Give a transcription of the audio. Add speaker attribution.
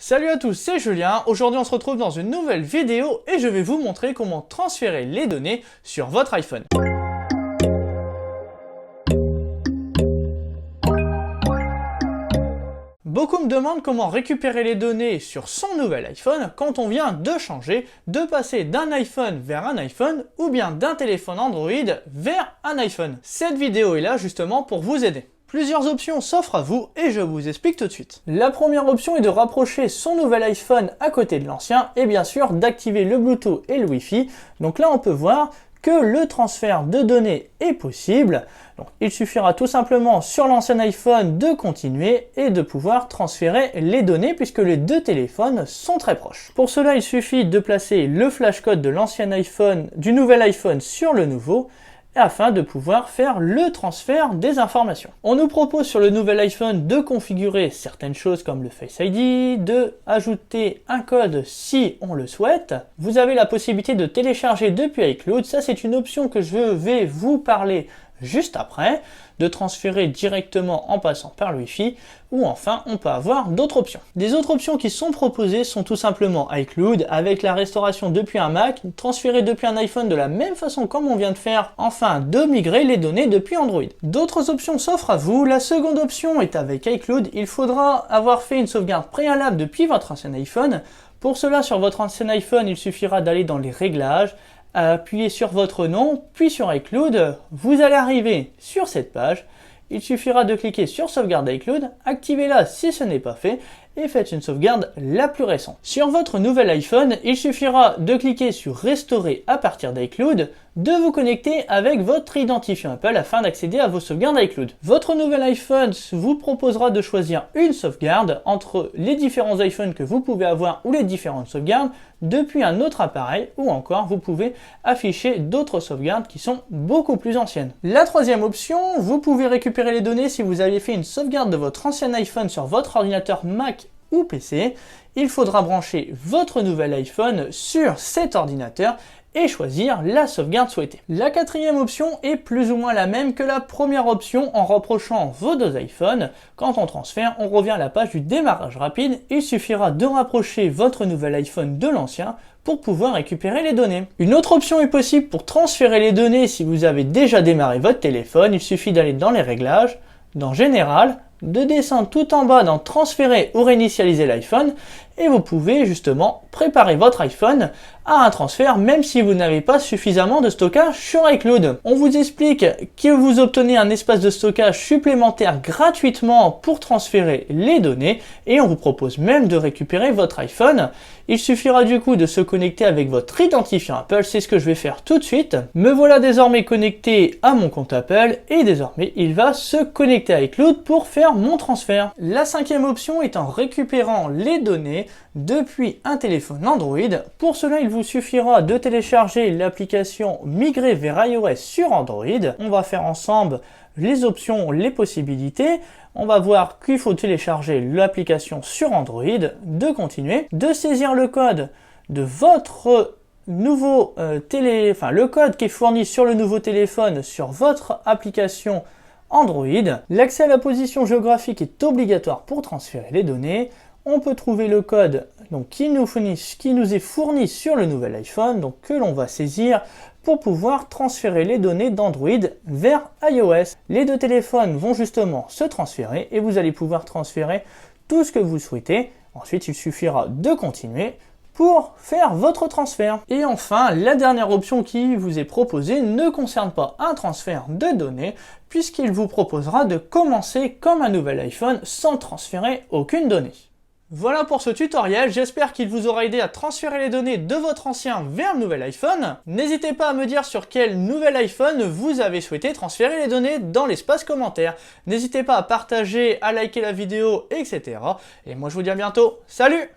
Speaker 1: Salut à tous, c'est Julien. Aujourd'hui on se retrouve dans une nouvelle vidéo et je vais vous montrer comment transférer les données sur votre iPhone. Beaucoup me demandent comment récupérer les données sur son nouvel iPhone quand on vient de changer, de passer d'un iPhone vers un iPhone ou bien d'un téléphone Android vers un iPhone. Cette vidéo est là justement pour vous aider. Plusieurs options s'offrent à vous et je vous explique tout de suite. La première option est de rapprocher son nouvel iPhone à côté de l'ancien et bien sûr d'activer le Bluetooth et le Wi-Fi. Donc là on peut voir que le transfert de données est possible. Donc, il suffira tout simplement sur l'ancien iPhone de continuer et de pouvoir transférer les données puisque les deux téléphones sont très proches. Pour cela, il suffit de placer le flashcode de l'ancien iPhone, du nouvel iPhone sur le nouveau afin de pouvoir faire le transfert des informations. On nous propose sur le nouvel iPhone de configurer certaines choses comme le Face ID, de ajouter un code si on le souhaite. Vous avez la possibilité de télécharger depuis iCloud, ça c'est une option que je vais vous parler juste après, de transférer directement en passant par le Wi-Fi, ou enfin on peut avoir d'autres options. Des autres options qui sont proposées sont tout simplement iCloud avec la restauration depuis un Mac, transférer depuis un iPhone de la même façon comme on vient de faire, enfin de migrer les données depuis Android. D'autres options s'offrent à vous. La seconde option est avec iCloud, il faudra avoir fait une sauvegarde préalable depuis votre ancien iPhone. Pour cela, sur votre ancien iPhone, il suffira d'aller dans les réglages, appuyez sur votre nom, puis sur iCloud, vous allez arriver sur cette page. Il suffira de cliquer sur sauvegarde iCloud, activez-la si ce n'est pas fait et faites une sauvegarde la plus récente. Sur votre nouvel iPhone, il suffira de cliquer sur restaurer à partir d'iCloud, de vous connecter avec votre identifiant Apple afin d'accéder à vos sauvegardes iCloud. Votre nouvel iPhone vous proposera de choisir une sauvegarde entre les différents iPhones que vous pouvez avoir ou les différentes sauvegardes depuis un autre appareil ou encore vous pouvez afficher d'autres sauvegardes qui sont beaucoup plus anciennes. La troisième option, vous pouvez récupérer les données si vous aviez fait une sauvegarde de votre ancien iPhone sur votre ordinateur Mac ou PC. Il faudra brancher votre nouvel iPhone sur cet ordinateur et choisir la sauvegarde souhaitée. La quatrième option est plus ou moins la même que la première option en rapprochant vos deux iPhones. Quand on transfère, on revient à la page du démarrage rapide. Il suffira de rapprocher votre nouvel iPhone de l'ancien pour pouvoir récupérer les données. Une autre option est possible pour transférer les données si vous avez déjà démarré votre téléphone. Il suffit d'aller dans les réglages, dans Général, de descendre tout en bas dans Transférer ou réinitialiser l'iPhone et vous pouvez justement préparer votre iPhone à un transfert même si vous n'avez pas suffisamment de stockage sur iCloud. On vous explique que vous obtenez un espace de stockage supplémentaire gratuitement pour transférer les données et on vous propose même de récupérer votre iPhone. Il suffira du coup de se connecter avec votre identifiant Apple, c'est ce que je vais faire tout de suite. Me voilà désormais connecté à mon compte Apple et désormais il va se connecter à iCloud pour faire mon transfert. La cinquième option est en récupérant les données depuis un téléphone Android. Pour cela, il vous suffira de télécharger l'application Migrer vers iOS sur Android. On va faire ensemble les options, les possibilités. On va voir qu'il faut télécharger l'application sur Android, de continuer, de saisir le code de votre nouveau le code qui est fourni sur le nouveau téléphone sur votre application Android. L'accès à la position géographique est obligatoire pour transférer les données. On peut trouver le code qui nous est fourni sur le nouvel iPhone, donc que l'on va saisir pour pouvoir transférer les données d'Android vers iOS. Les deux téléphones vont justement se transférer et vous allez pouvoir transférer tout ce que vous souhaitez. Ensuite, il suffira de continuer pour faire votre transfert. Et enfin, la dernière option qui vous est proposée ne concerne pas un transfert de données, puisqu'il vous proposera de commencer comme un nouvel iPhone sans transférer aucune donnée. Voilà pour ce tutoriel, j'espère qu'il vous aura aidé à transférer les données de votre ancien vers le nouvel iPhone. N'hésitez pas à me dire sur quel nouvel iPhone vous avez souhaité transférer les données dans l'espace commentaire. N'hésitez pas à partager, à liker la vidéo, etc. Et moi je vous dis à bientôt, salut!